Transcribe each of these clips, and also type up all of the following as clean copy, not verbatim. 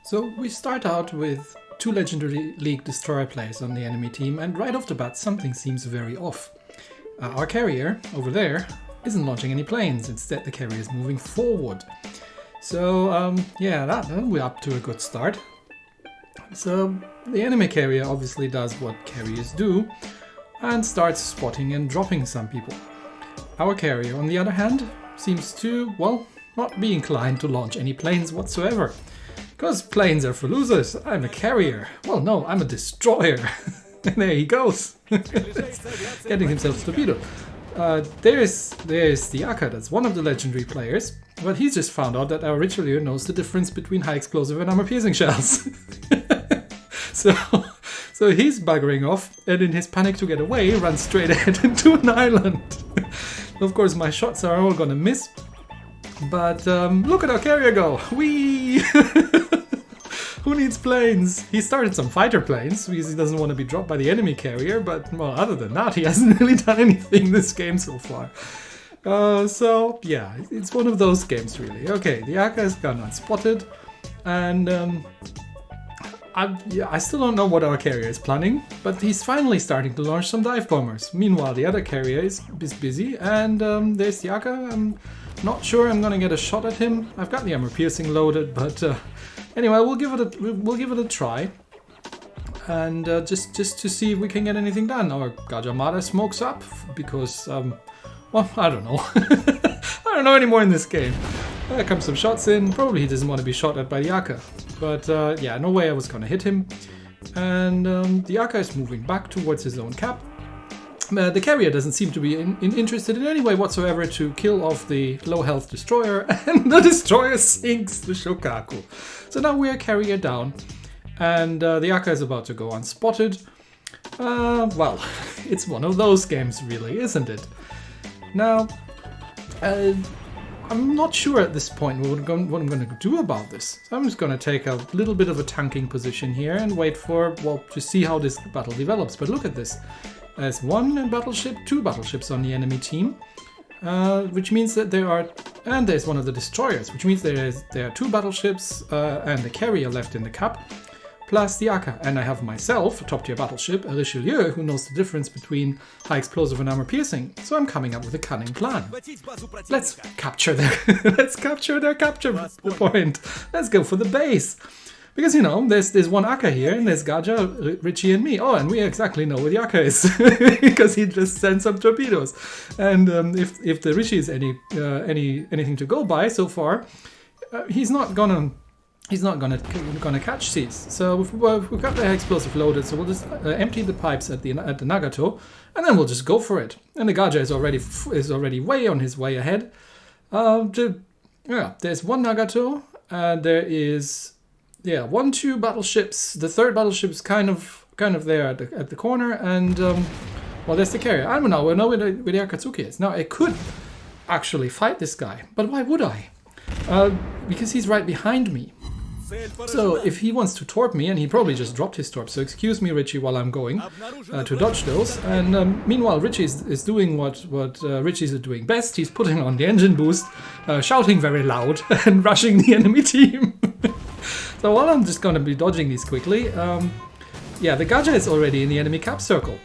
So we start out with 2 Legendary League Destroyer players on the enemy team, and right off the bat something seems very off. Our carrier, over there, isn't launching any planes, instead the carrier is moving forward. So yeah, we're up to a good start. So the enemy carrier obviously does what carriers do, and starts spotting and dropping some people. Our carrier, on the other hand, seems to, well, not be inclined to launch any planes whatsoever. Because planes are for losers. I'm a carrier. Well, no, I'm a destroyer. And there he goes. Getting himself torpedoed. There's the Akka, that's one of the legendary players. But he's just found out that our Richelieu knows the difference between high explosive and armor-piercing shells. So he's buggering off, and in his panic to get away, runs straight ahead into an island. Of course, my shots are all gonna miss. But look at our carrier go! Whee! Who needs planes? He started some fighter planes because he doesn't want to be dropped by the enemy carrier, but well, other than that, he hasn't really done anything this game so far. So yeah, it's one of those games really. Okay, the Akka has gone unspotted, and I still don't know what our carrier is planning, but he's finally starting to launch some dive bombers. Meanwhile, the other carrier is busy, and there's the Akka. I'm not sure I'm gonna get a shot at him. I've got the armor piercing loaded, but anyway, we'll give it a try, and just to see if we can get anything done. Our Gajamada smokes up because well, I don't know. I don't know anymore in this game. There comes some shots in. Probably he doesn't want to be shot at by the Akka, but yeah, no way I was gonna hit him. And the Akka is moving back towards his own cap. The carrier doesn't seem to be interested in any way whatsoever to kill off the low health destroyer, and the destroyer sinks the Shokaku. So now we're carrier down, and the Akka is about to go unspotted. Well, it's one of those games really, isn't it? Now, I'm not sure at this point what I'm going to do about this. So I'm just going to take a little bit of a tanking position here and wait for, well, to see how this battle develops. But look at this. There's 1 battleship, 2 battleships on the enemy team, which means that there are, and there's one of the destroyers, which means there are 2 battleships and the carrier left in the cap, plus the Akka. And I have myself, a top tier battleship, a Richelieu, who knows the difference between high explosive and armor piercing. So I'm coming up with a cunning plan. Let's capture their capture point. Let's go for the base. Because, you know, there's one Akka here, and there's Gaja, Richie, and me. Oh, and we exactly know where the Akka is, because he just sent some torpedoes. And if the Richie is anything to go by so far, he's not gonna catch these. So we've got the explosive loaded, so we'll just empty the pipes at the Nagato, and then we'll just go for it. And the Gaja is already way on his way ahead. Yeah, there's 1 Nagato, and there is. Yeah, 1, 2 battleships. The 3rd battleship is kind of there at the corner, and well, there's the carrier. I don't know. We know where the Akatsuki is. Now I could actually fight this guy, but why would I? Because he's right behind me. So if he wants to torp me, and he probably just dropped his torp, so excuse me, Richie, while I'm going to dodge those. And meanwhile, Richie is doing what Richie's doing best. He's putting on the engine boost, shouting very loud, and rushing the enemy team. So while I'm just going to be dodging these quickly, yeah, the Gaja is already in the enemy cap circle.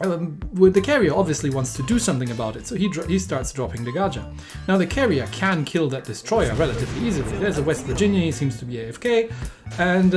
The carrier obviously wants to do something about it, so he starts dropping the Gaja. Now the carrier can kill that destroyer relatively easily. There's a West Virginia, he seems to be AFK, and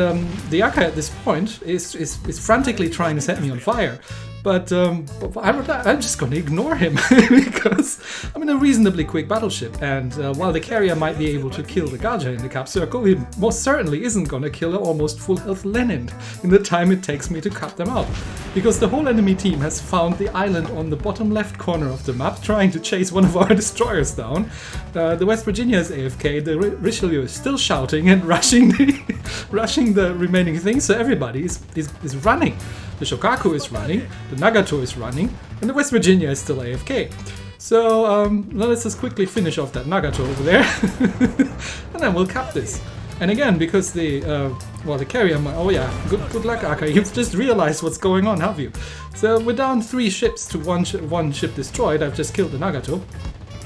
the Akka at this point is frantically trying to set me on fire. But I'm just going to ignore him because I'm in a reasonably quick battleship, and while the carrier might be able to kill the Gaja in the cap circle, he most certainly isn't going to kill an almost full health Lenin in the time it takes me to cut them out. Because the whole enemy team has found the island on the bottom left corner of the map, trying to chase one of our destroyers down. The West Virginia is AFK, the Richelieu is still shouting and rushing the remaining things, so everybody is running. The Shokaku is running, the Nagato is running, and the West Virginia is still AFK. So let's just quickly finish off that Nagato over there, and then we'll cap this. And again, because the carrier, oh yeah, good luck, Akka, you've just realized what's going on, have you? So we're down 3 ships to one ship destroyed. I've just killed the Nagato,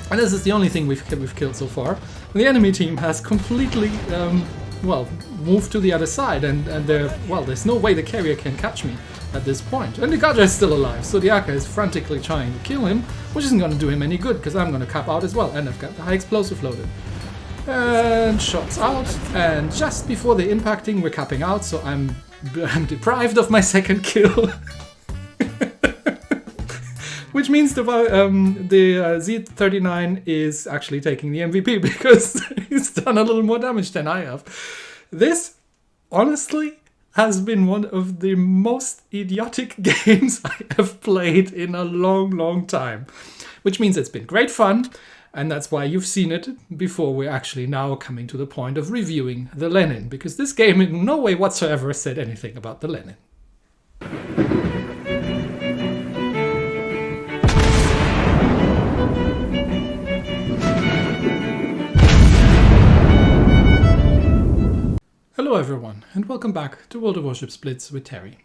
and this is the only thing we've killed so far. And the enemy team has completely well, move to the other side, and there's no way the carrier can catch me at this point. And the Gaja is still alive, so the Aka is frantically trying to kill him, which isn't going to do him any good, because I'm going to cap out as well, and I've got the high explosive loaded. And shots out, and just before the impacting, we're capping out, so I'm deprived of my second kill. Which means the Z39 is actually taking the MVP because he's done a little more damage than I have. This, honestly, has been one of the most idiotic games I have played in a long, long time. Which means it's been great fun, and that's why you've seen it before we're actually now coming to the point of reviewing the Lenin, because this game in no way whatsoever said anything about the Lenin. Hello everyone, and welcome back to World of Warships Blitz with Terry.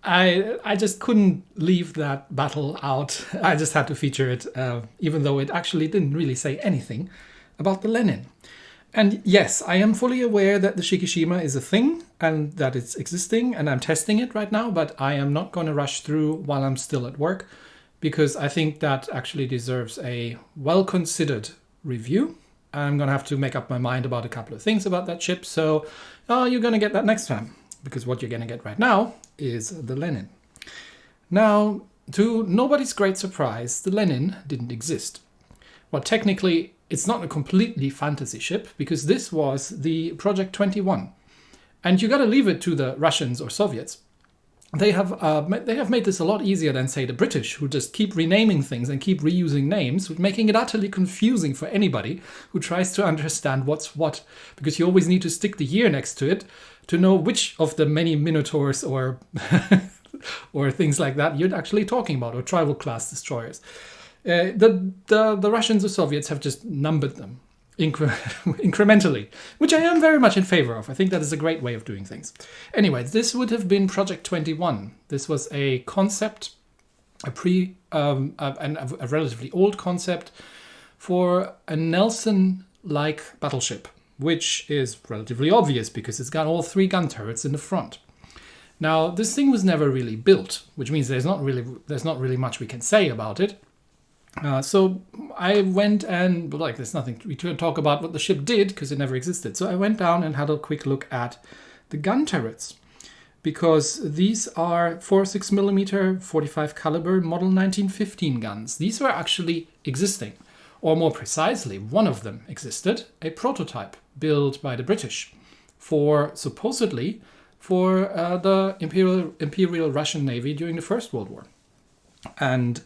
I just couldn't leave that battle out. I just had to feature it, even though it actually didn't really say anything about the Lenin. And yes, I am fully aware that the Shikishima is a thing, and that it's existing, and I'm testing it right now, but I am not going to rush through while I'm still at work, because I think that actually deserves a well-considered review. I'm going to have to make up my mind about a couple of things about that ship, so you're going to get that next time, because what you're going to get right now is the Lenin. Now, to nobody's great surprise, the Lenin didn't exist. Well, technically, it's not a completely fantasy ship, because this was the Project 21. And you got to leave it to the Russians or Soviets. They have made this a lot easier than, say, the British, who just keep renaming things and keep reusing names, making it utterly confusing for anybody who tries to understand what's what, because you always need to stick the year next to it to know which of the many Minotaurs or or things like that you're actually talking about, or tribal class destroyers. The Russians or Soviets have just numbered them incrementally, which I am very much in favor of. I think that is a great way of doing things. Anyway, this would have been Project 21. This was a concept, a relatively old concept for a Nelson-like battleship, which is relatively obvious because it's got all 3 gun turrets in the front. Now, this thing was never really built, which means there's not really much we can say about it. So I went and, there's nothing to talk about what the ship did because it never existed. So I went down and had a quick look at the gun turrets, because these are 4.6mm 45 caliber model 1915 guns. These were actually existing, or more precisely, one of them existed, a prototype built by the British supposedly for the Imperial Russian Navy during the First World War. And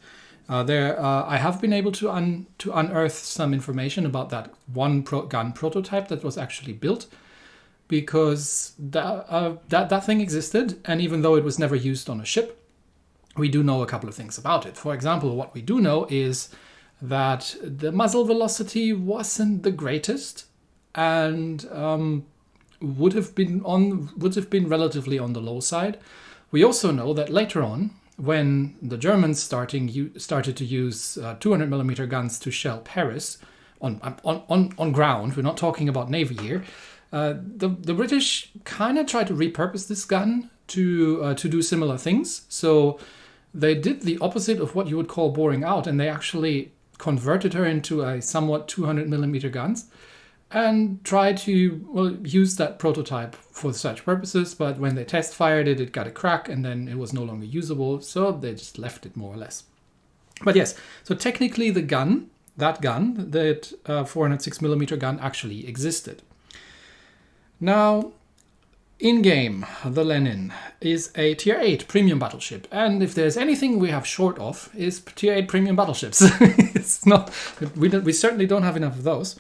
I have been able to unearth some information about that one gun prototype that was actually built, because that thing existed, and even though it was never used on a ship, we do know a couple of things about it. For example, what we do know is that the muzzle velocity wasn't the greatest, and would have been relatively on the low side. We also know that later on, when the Germans started to use 200mm guns to shell Paris on ground, we're not talking about Navy here, the British kind of tried to repurpose this gun to do similar things. So they did the opposite of what you would call boring out, and they actually converted her into a somewhat 200mm guns and tried to use that prototype for such purposes, but when they test fired it, it got a crack and then it was no longer usable, so they just left it more or less. But yes, so technically that 406mm gun actually existed. Now, in-game, the Lenin is a Tier 8 premium battleship, and if there's anything we have short of, is Tier 8 premium battleships. It's not, we certainly don't have enough of those.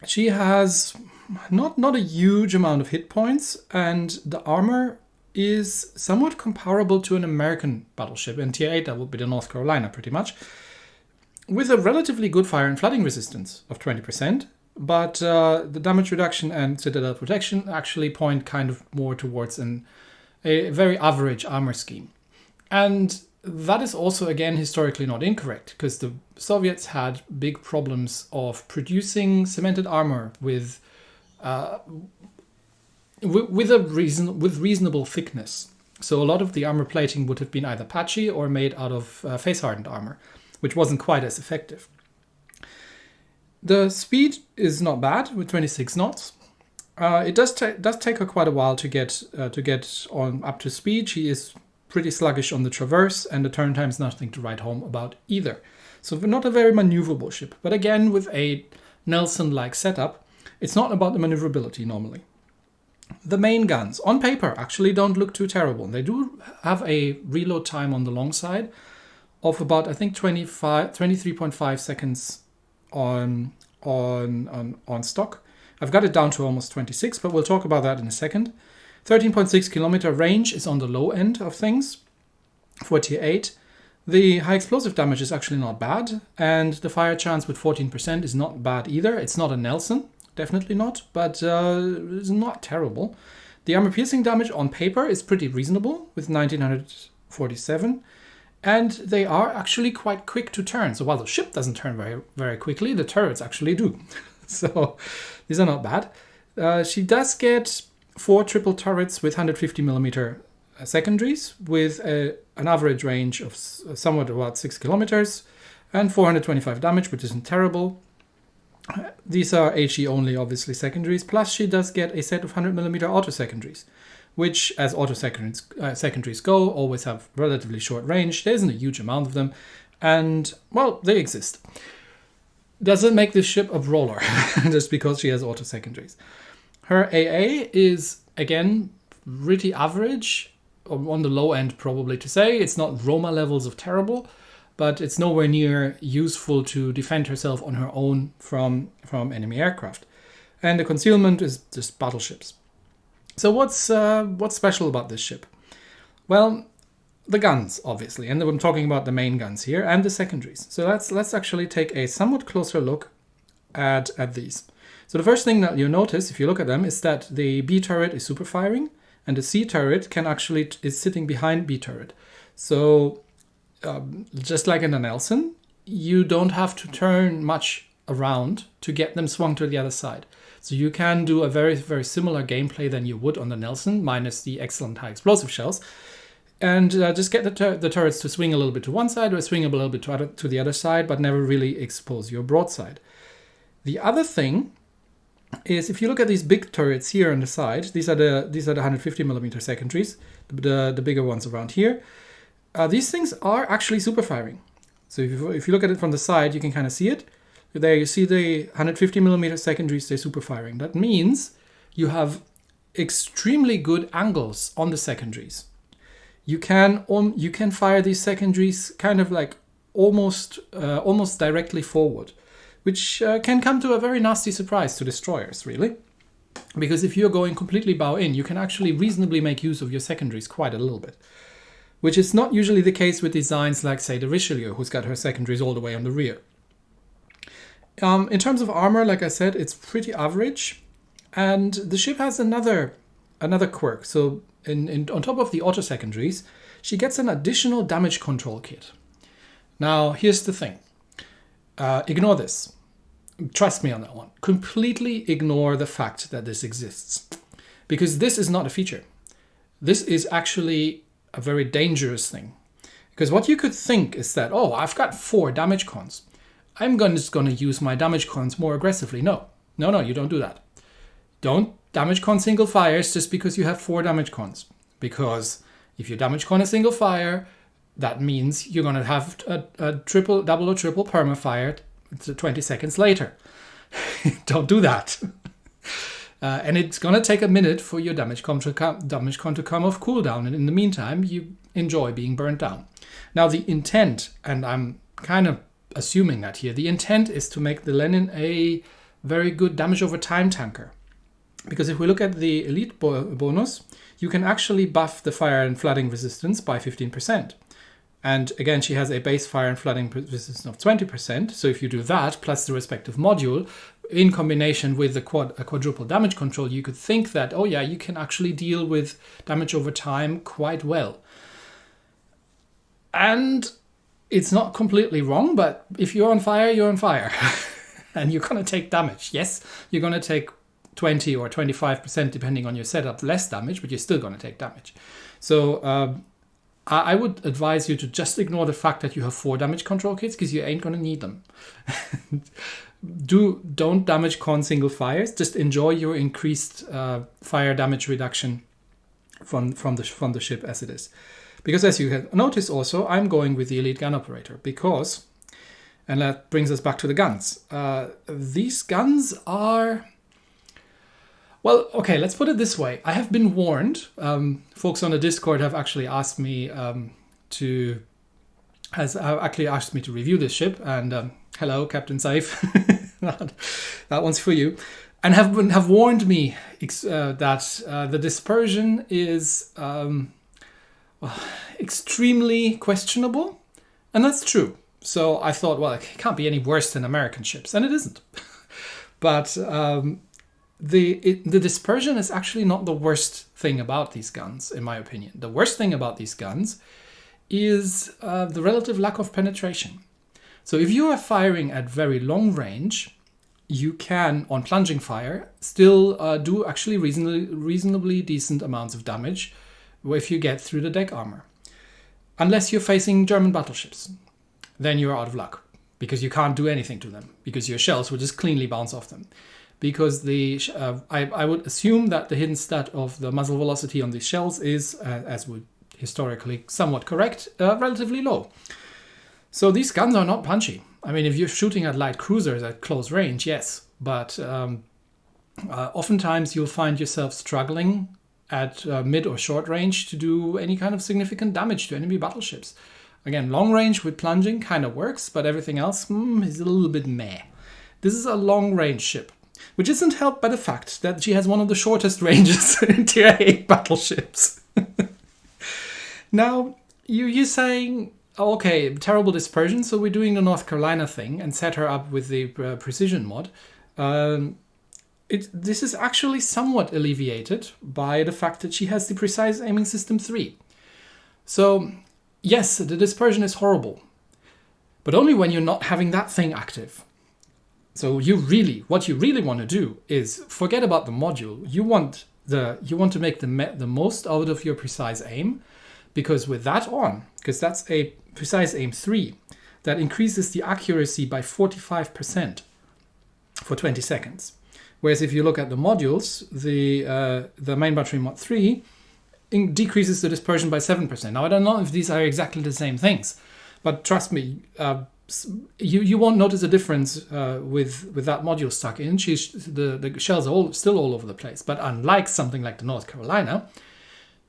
She has not a huge amount of hit points, and the armor is somewhat comparable to an American battleship. In Tier 8, that would be the North Carolina, pretty much, with a relatively good fire and flooding resistance of 20%, but the damage reduction and citadel protection actually point kind of more towards a very average armor scheme. And that is also, again, historically not incorrect, because the Soviets had big problems of producing cemented armor with reasonable thickness. So a lot of the armor plating would have been either patchy or made out of face-hardened armor, which wasn't quite as effective. The speed is not bad with 26 knots. It does take her quite a while to get on up to speed. She is pretty sluggish on the traverse, and the turn time is nothing to write home about either. So not a very maneuverable ship. But again, with a Nelson-like setup, it's not about the maneuverability normally. The main guns, on paper, actually don't look too terrible. They do have a reload time on the long side of about, I think, 23.5 seconds on stock. I've got it down to almost 26, but we'll talk about that in a second. 13.6 kilometer range is on the low end of things for Tier 8. The high explosive damage is actually not bad, and the fire chance with 14% is not bad either. It's not a Nelson, definitely not, but it's not terrible. The armor piercing damage on paper is pretty reasonable with 1947, and they are actually quite quick to turn. So while the ship doesn't turn very, very quickly, the turrets actually do. So these are not bad. She does get 4 triple turrets with 150mm secondaries with an average range of somewhat about 6 kilometers and 425 damage, which isn't terrible. These are HE only, obviously, secondaries. Plus, she does get a set of 100mm auto secondaries, which, as auto secondaries go, always have relatively short range. There isn't a huge amount of them, and, well, they exist. Doesn't make this ship a brawler just because she has auto secondaries. Her AA is, again, pretty average, on the low end probably to say. It's not Roma levels of terrible, but it's nowhere near useful to defend herself on her own from enemy aircraft. And the concealment is just battleships. So what's special about this ship? Well, the guns, obviously, and I'm talking about the main guns here, and the secondaries. So let's actually take a somewhat closer look at these. So the first thing that you'll notice, if you look at them, is that the B turret is super firing, and the C turret is sitting behind B turret. So just like in the Nelson, you don't have to turn much around to get them swung to the other side. So you can do a very, very similar gameplay than you would on the Nelson, minus the excellent high explosive shells, and just get the turrets to swing a little bit to one side or swing a little bit to the other side, but never really expose your broadside. The other thing is, if you look at these big turrets here on the side, these are the 150mm secondaries, the bigger ones around here. These things are actually super firing. So if you look at it from the side, you can kind of see it. There you see the 150mm secondaries, they're super firing. That means you have extremely good angles on the secondaries. You can fire these secondaries kind of like almost directly forward, which can come to a very nasty surprise to destroyers, really. Because if you're going completely bow in, you can actually reasonably make use of your secondaries quite a little bit, which is not usually the case with designs like, say, the Richelieu, who's got her secondaries all the way on the rear. In terms of armor, like I said, it's pretty average, and the ship has another quirk. So on top of the auto secondaries, she gets an additional damage control kit. Now, here's the thing. Ignore this. Trust me on that one. Completely ignore the fact that this exists, because this is not a feature. This is actually a very dangerous thing, because what you could think is that, oh, I've got 4 damage cons. I'm just going to use my damage cons more aggressively. No, you don't do that. Don't damage con single fires just because you have 4 damage cons, because if you damage con a single fire, that means you're going to have a double or triple perma fire 20 seconds later. Don't do that. And it's going to take a minute for your damage con to come off cooldown. And in the meantime, you enjoy being burnt down. Now, the intent, and I'm kind of assuming that here, the intent is to make the Lenin a very good damage over time tanker. Because if we look at the elite bonus, you can actually buff the fire and flooding resistance by 15%. And again, she has a base fire and flooding resistance of 20%. So if you do that, plus the respective module, in combination with a quadruple damage control, you could think that, oh yeah, you can actually deal with damage over time quite well. And it's not completely wrong, but if you're on fire, you're on fire. And you're going to take damage. Yes, you're going to take 20 or 25%, depending on your setup, less damage, but you're still going to take damage. So I would advise you to just ignore the fact that you have 4 damage control kits, because you ain't going to need them. Don't damage con single fires. Just enjoy your increased fire damage reduction from the ship as it is. Because as you can notice also, I'm going with the elite gun operator because, and that brings us back to the guns. These guns are, well, okay, let's put it this way. I have been warned. Folks on the Discord have actually asked me to review this ship. And hello, Captain Saif. that one's for you. And have warned me that the dispersion is extremely questionable, and that's true. So I thought, well, it can't be any worse than American ships, and it isn't. But the dispersion is actually not the worst thing about these guns, in my opinion. The worst thing about these guns is the relative lack of penetration. So if you are firing at very long range, you can, on plunging fire, still do actually reasonably decent amounts of damage if you get through the deck armor. Unless you're facing German battleships. Then you're out of luck, because you can't do anything to them, because your shells will just cleanly bounce off them. Because I would assume that the hidden stat of the muzzle velocity on these shells is, as would historically somewhat correct, relatively low. So these guns are not punchy. I mean, if you're shooting at light cruisers at close range, yes. But oftentimes you'll find yourself struggling at mid or short range to do any kind of significant damage to enemy battleships. Again, long range with plunging kind of works, but everything else is a little bit meh. This is a long range ship, which isn't helped by the fact that she has one of the shortest ranges in Tier 8 battleships. Now, you're saying, okay, terrible dispersion, so we're doing the North Carolina thing and set her up with the precision mod. This is actually somewhat alleviated by the fact that she has the precise aiming system 3. So, yes, the dispersion is horrible, but only when you're not having that thing active. So what you really want to do is forget about the module. You want to make the most out of your precise aim, because with that on, because that's a precise aim 3, that increases the accuracy by 45% for 20 seconds. Whereas if you look at the modules, the main battery mod 3 decreases the dispersion by 7%. Now, I don't know if these are exactly the same things, but trust me, you won't notice a difference with that module stuck in. The shells are still all over the place. But unlike something like the North Carolina,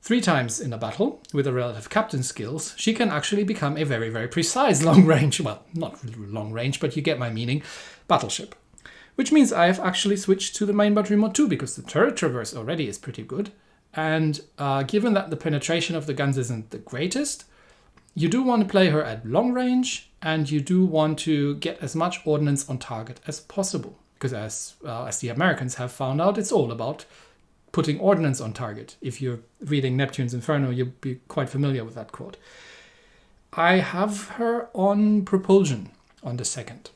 3 times in a battle with her relative captain skills, she can actually become a very, very precise long range, well, not really long range, but you get my meaning, battleship. Which means I have actually switched to the main battery mod 2, because the turret traverse already is pretty good. And given that the penetration of the guns isn't the greatest, you do want to play her at long range, and you do want to get as much ordnance on target as possible. Because as the Americans have found out, it's all about putting ordnance on target. If you're reading Neptune's Inferno, you'll be quite familiar with that quote. I have her on propulsion on the second.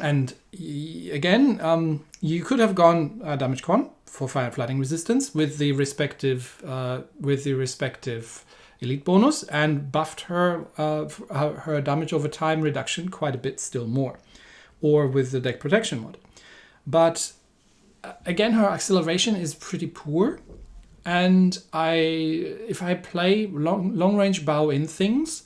And again, you could have gone damage con for fire flooding resistance with the respective elite bonus, and buffed her damage over time reduction quite a bit still more, or with the deck protection mod. But again, her acceleration is pretty poor, and if I play long range bow in things,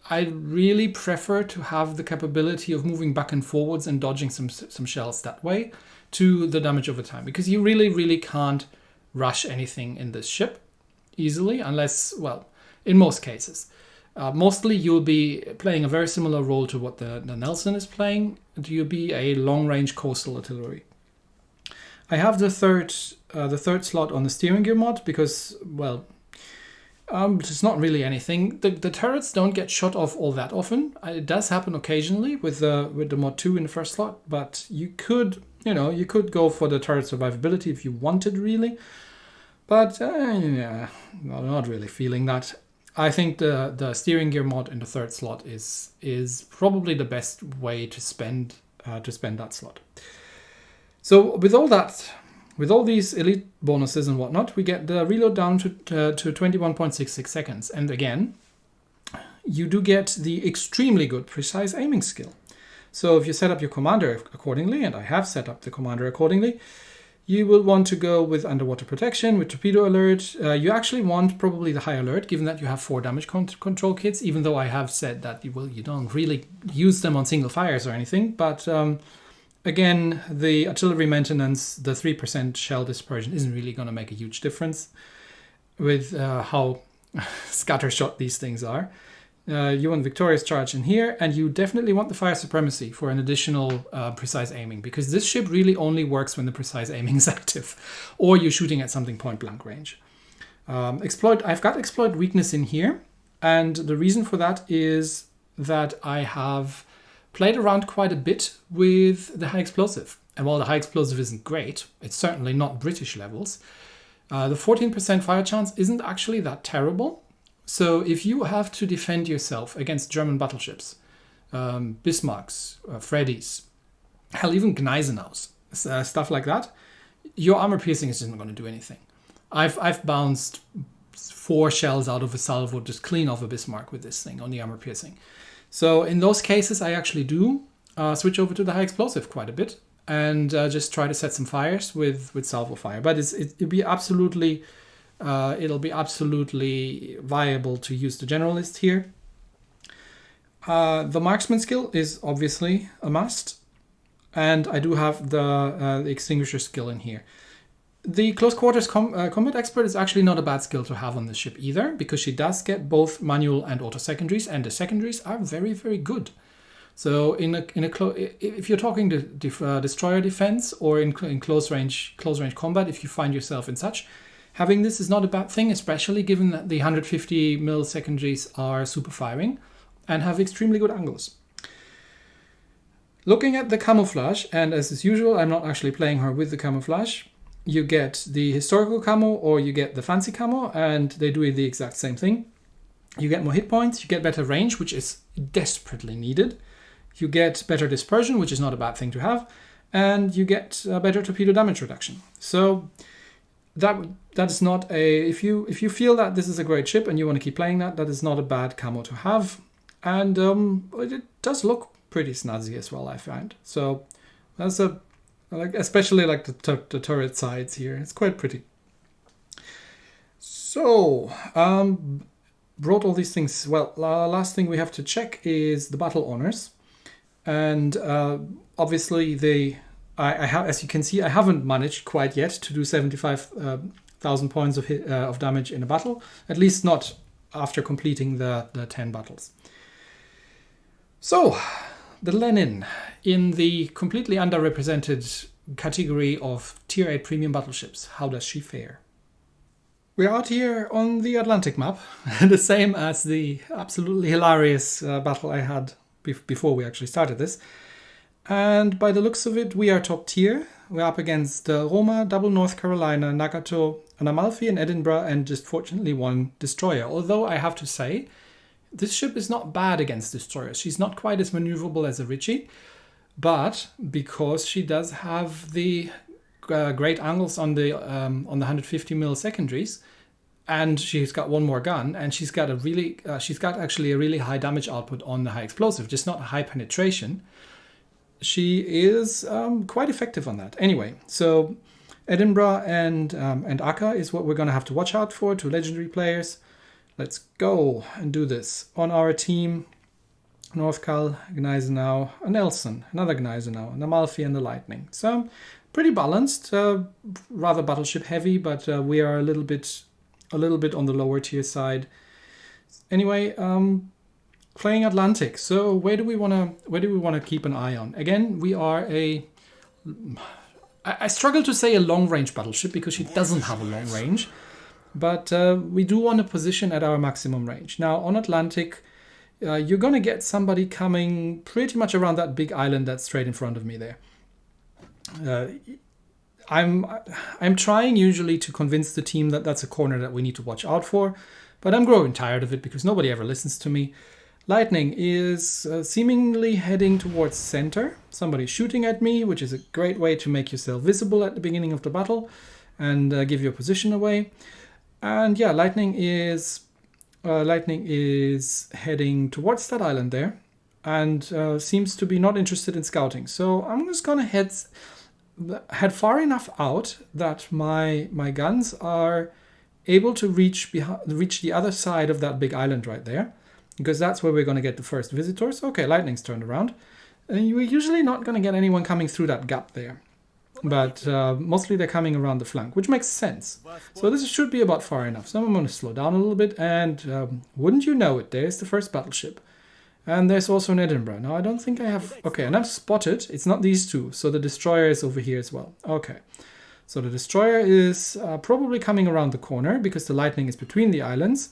I really prefer to have the capability of moving back and forwards and dodging some shells that way to the damage over time, because you really, really can't rush anything in this ship easily, unless, well, in most cases. Mostly you'll be playing a very similar role to what the Nelson is playing, and you'll be a long-range coastal artillery. I have the third slot on the steering gear mod because, well, it's not really anything. The turrets don't get shot off all that often. It does happen occasionally with the mod 2 in the first slot, but you could go for the turret survivability if you wanted, really. But yeah, I'm not really feeling that. I think the steering gear mod in the third slot is probably the best way to spend that slot. So with all that, with all these elite bonuses and whatnot, we get the reload down to 21.66 seconds. And again, you do get the extremely good precise aiming skill. So if you set up your commander accordingly, and I have set up the commander accordingly, you will want to go with underwater protection, with torpedo alert. You actually want probably the high alert, given that you have 4 damage control kits, even though I have said that you don't really use them on single fires or anything. But again, the artillery maintenance, the 3% shell dispersion isn't really going to make a huge difference with how scattershot these things are. You want victorious charge in here, and you definitely want the fire supremacy for an additional precise aiming, because this ship really only works when the precise aiming is active, or you're shooting at something point blank range. I've got exploit weakness in here, and the reason for that is that I have played around quite a bit with the high explosive. And while the high explosive isn't great, it's certainly not British levels. The 14% fire chance isn't actually that terrible. So if you have to defend yourself against German battleships, Bismarcks, Freddies, hell, even Gneisenaus, stuff like that, your armor piercing isn't going to do anything. I've bounced 4 shells out of a salvo just clean off a Bismarck with this thing on the armor piercing. So in those cases, I actually do switch over to the high explosive quite a bit and just try to set some fires with salvo fire. But it'll be absolutely viable to use the generalist here. The marksman skill is obviously a must, and I do have the extinguisher skill in here. The close quarters combat expert is actually not a bad skill to have on this ship either, because she does get both manual and auto secondaries, and the secondaries are very, very good. So if you're talking to destroyer defense or in close range combat, if you find yourself in such, having this is not a bad thing, especially given that the 150 mil secondaries are super firing and have extremely good angles. Looking at the camouflage, and as is usual, I'm not actually playing her with the camouflage. You get the historical camo or you get the fancy camo, and they do the exact same thing. You get more hit points, you get better range, which is desperately needed. You get better dispersion, which is not a bad thing to have, and you get better torpedo damage reduction. So that is not if you feel that this is a great ship and you want to keep playing that is not a bad camo to have. And it does look pretty snazzy as well, I find. So that's especially like the turret sides here. It's quite pretty. So brought all these things. Well, last thing we have to check is the battle honors, and obviously I have, as you can see, I haven't managed quite yet to do 75,000 points of damage in a battle, at least not after completing the 10 battles. So, the Lenin, in the completely underrepresented category of Tier 8 premium battleships, how does she fare? We're out here on the Atlantic map, the same as the absolutely hilarious battle I had before we actually started this. And by the looks of it, we are top tier. We're up against Roma, Double North Carolina, Nagato, an Amalfi, and Edinburgh, and just fortunately one destroyer. Although I have to say, this ship is not bad against destroyers. She's not quite as maneuverable as a Ritchie, but because she does have the great angles on the 150 mil secondaries, and she's got one more gun, and she's got actually a really high damage output on the high explosive, just not high penetration. She is quite effective on that. Anyway, so Edinburgh and Akka is what we're going to have to watch out for, 2 legendary players. Let's go and do this. On our team, North Cal, Gneisenau, a Nelson, another Gneisenau, an Amalfi, and the Lightning. So pretty balanced, rather battleship heavy, but we are a little bit on the lower tier side. Anyway, playing Atlantic. So where do we want to keep an eye on? Again, we are I struggle to say a long range battleship because she doesn't have a long range, but we do want to position at our maximum range. Now on Atlantic, you're going to get somebody coming pretty much around that big island that's straight in front of me there. I'm trying usually to convince the team that that's a corner that we need to watch out for, but I'm growing tired of it because nobody ever listens to me. Lightning is seemingly heading towards center. Somebody's shooting at me, which is a great way to make yourself visible at the beginning of the battle and give your position away. And yeah, lightning is heading towards that island there, and seems to be not interested in scouting. So I'm just gonna head far enough out that my guns are able to reach the other side of that big island right there, because that's where we're going to get the first visitors. Okay, lightning's turned around. And we're usually not going to get anyone coming through that gap there. But mostly they're coming around the flank, which makes sense. So this should be about far enough. So I'm going to slow down a little bit, and wouldn't you know it, there's the first battleship. And there's also an Edinburgh. Now I don't think I have... Okay, and I've spotted, it's not these two, so the destroyer is over here as well. Okay, so the destroyer is probably coming around the corner because the lightning is between the islands.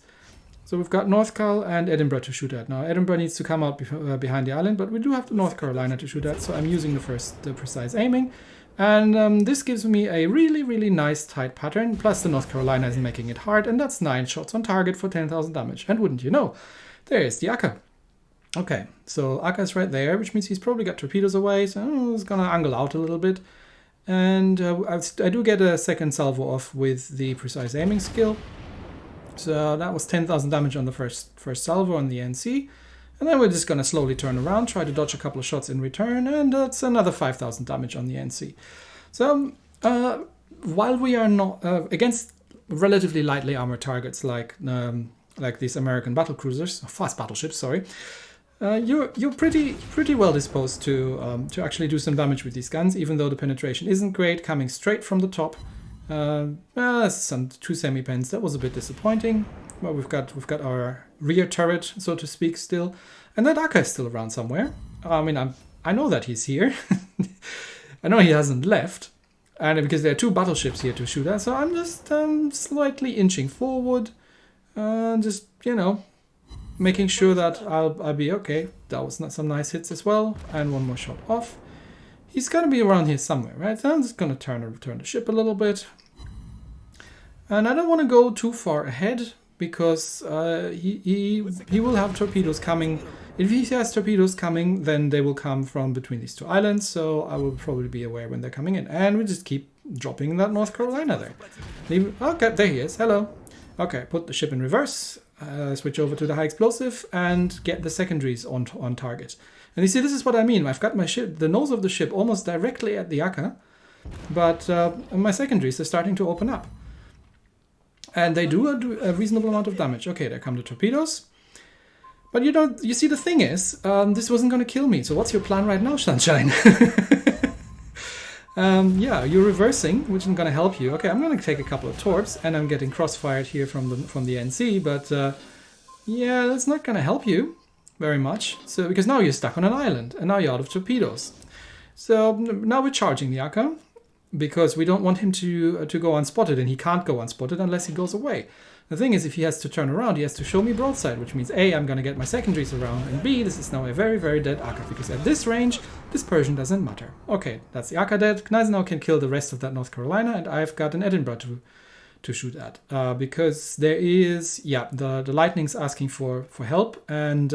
So we've got North Cal and Edinburgh to shoot at. Now Edinburgh needs to come out behind the island, but we do have the North Carolina to shoot at, so I'm using the precise aiming. And this gives me a really nice tight pattern, plus the North Carolina is making it hard, and that's 9 shots on target for 10,000 damage. And wouldn't you know, there's the Akka. Okay, so Akka's right there, which means he's probably got torpedoes away, so he's gonna angle out a little bit. And I do get a second salvo off with the precise aiming skill. So that was 10,000 damage on the first salvo on the NC. And then we're just going to slowly turn around, try to dodge a couple of shots in return, and that's another 5,000 damage on the NC. So while we are not against relatively lightly armored targets like these American battle cruisers, fast battleships, sorry, you're pretty well disposed to actually do some damage with these guns, even though the penetration isn't great, coming straight from the top. Some 2 semi-pens. That was a bit disappointing. Well, we've got our rear turret, so to speak, still, and that Akka is still around somewhere. I mean, I know that he's here. I know he hasn't left, and because there are 2 battleships here to shoot at, so I'm just slightly inching forward, just making sure that I'll be okay. That was some nice hits as well, and 1 more shot off. He's gonna be around here somewhere, right? So I'm just gonna turn the ship a little bit. And I don't want to go too far ahead because he will have torpedoes coming. If he has torpedoes coming, then they will come from between these 2 islands. So I will probably be aware when they're coming in. And we just keep dropping that North Carolina there. Okay, there he is. Hello. Okay, put the ship in reverse. Switch over to the high explosive and get the secondaries on target. And you see, this is what I mean. I've got my ship, the nose of the ship, almost directly at the Akka, but my secondaries are starting to open up. And they do a reasonable amount of damage. Okay, there come the torpedoes. But you see, the thing is, this wasn't going to kill me. So what's your plan right now, Sunshine? Yeah, you're reversing, which isn't going to help you. Okay, I'm going to take a couple of torps, and I'm getting crossfired here from the NC, but yeah, that's not going to help you very much. So because now you're stuck on an island, and now you're out of torpedoes. So now we're charging the Akka, because we don't want him to go unspotted, and he can't go unspotted unless he goes away. The thing is, if he has to turn around, he has to show me broadside, which means A, I'm going to get my secondaries around, and B, this is now a very dead Akka, because at this range, dispersion doesn't matter. Okay, that's the Akka dead. Knies now can kill the rest of that North Carolina, and I've got an Edinburgh to shoot at, because there is, yeah, the lightning's asking for help, and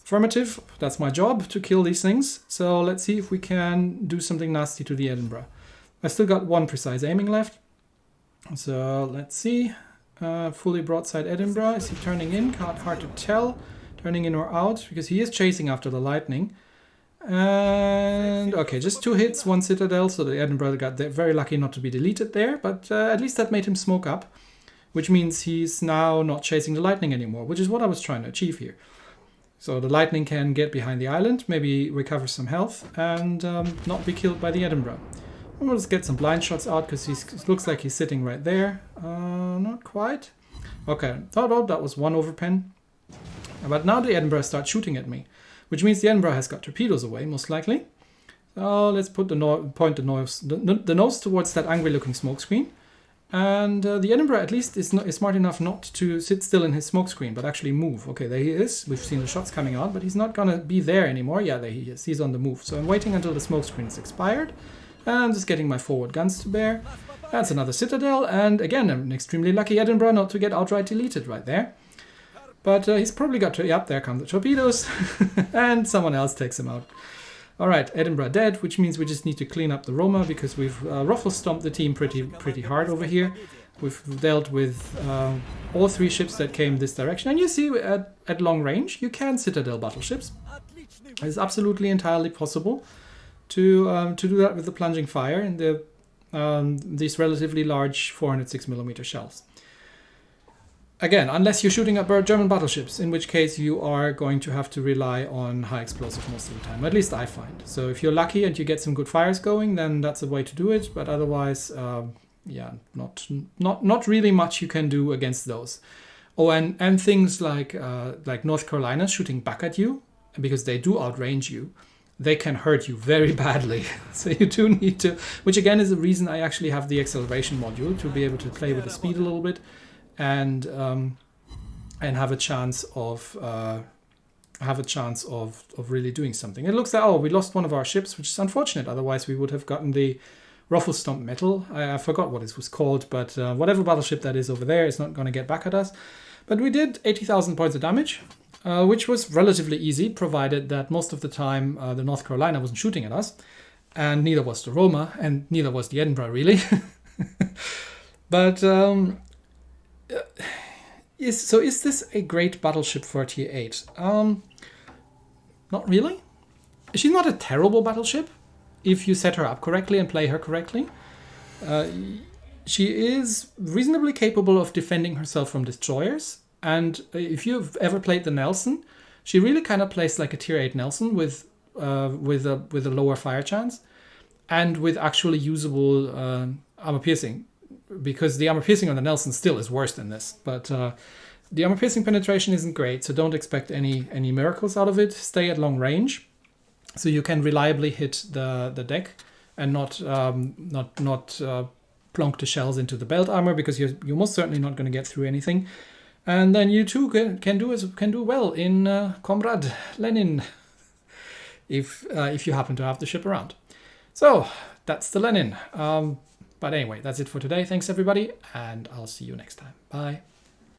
affirmative, that's my job, to kill these things. So let's see if we can do something nasty to the Edinburgh. I still got 1 precise aiming left, so let's see. Fully broadside Edinburgh. Is he turning in? Hard to tell. Turning in or out, because he is chasing after the lightning. And okay, just 2 hits, 1 citadel, so the Edinburgh got very lucky not to be deleted there, but at least that made him smoke up, which means he's now not chasing the lightning anymore, which is what I was trying to achieve here. So the lightning can get behind the island, maybe recover some health, and not be killed by the Edinburgh. We'll just get some blind shots out, because he looks like he's sitting right there. Not quite. Okay, oh, that was 1 overpen. But now the Edinburgh starts shooting at me, which means the Edinburgh has got torpedoes away, most likely. So let's put point the nose towards that angry-looking smokescreen. And the Edinburgh at least is smart enough not to sit still in his smokescreen, but actually move. Okay, there he is. We've seen the shots coming out, but he's not going to be there anymore. Yeah, there he is. He's on the move. So I'm waiting until the smokescreen is expired. And just getting my forward guns to bear. That's another citadel, and again, an extremely lucky Edinburgh not to get outright deleted right there. But he's probably got to... Yep, there come the torpedoes. And someone else takes him out. Alright, Edinburgh dead, which means we just need to clean up the Roma, because we've ruffle-stomped the team pretty hard over here. We've dealt with all 3 ships that came this direction. And you see, at long range, you can citadel battleships. It's absolutely entirely possible to do that with the plunging fire and these relatively large 406mm shells. Again, unless you're shooting at German battleships, in which case you are going to have to rely on high explosive most of the time. At least I find. So if you're lucky and you get some good fires going, then that's a way to do it. But otherwise, yeah, not really much you can do against those. Oh, and things like North Carolina shooting back at you, because they do outrange you. They can hurt you very badly. So you do need to, which again is the reason I actually have the acceleration module, to be able to play with the speed a little bit. And have a chance of really doing something. It looks like, oh, we lost one of our ships, which is unfortunate. Otherwise, we would have gotten the ruffle stomp metal. I forgot what it was called, but whatever battleship that is over there is not going to get back at us. But we did 80,000 points of damage, which was relatively easy, provided that most of the time the North Carolina wasn't shooting at us, and neither was the Roma, and neither was the Edinburgh, really. But is this a great battleship for Tier 8? Not really. She's not a terrible battleship if you set her up correctly and play her correctly. She is reasonably capable of defending herself from destroyers. And if you've ever played the Nelson, she really kind of plays like a Tier 8 Nelson with a lower fire chance and with actually usable armor piercing. Because the armor piercing on the Nelson still is worse than this. But the armor piercing penetration isn't great, so don't expect any miracles out of it. Stay at long range, so you can reliably hit the deck and not plonk the shells into the belt armor, because you're most certainly not going to get through anything. And then you too can do well in Comrade Lenin, if you happen to have the ship around. So that's the Lenin. But anyway, that's it for today. Thanks everybody, and I'll see you next time. Bye.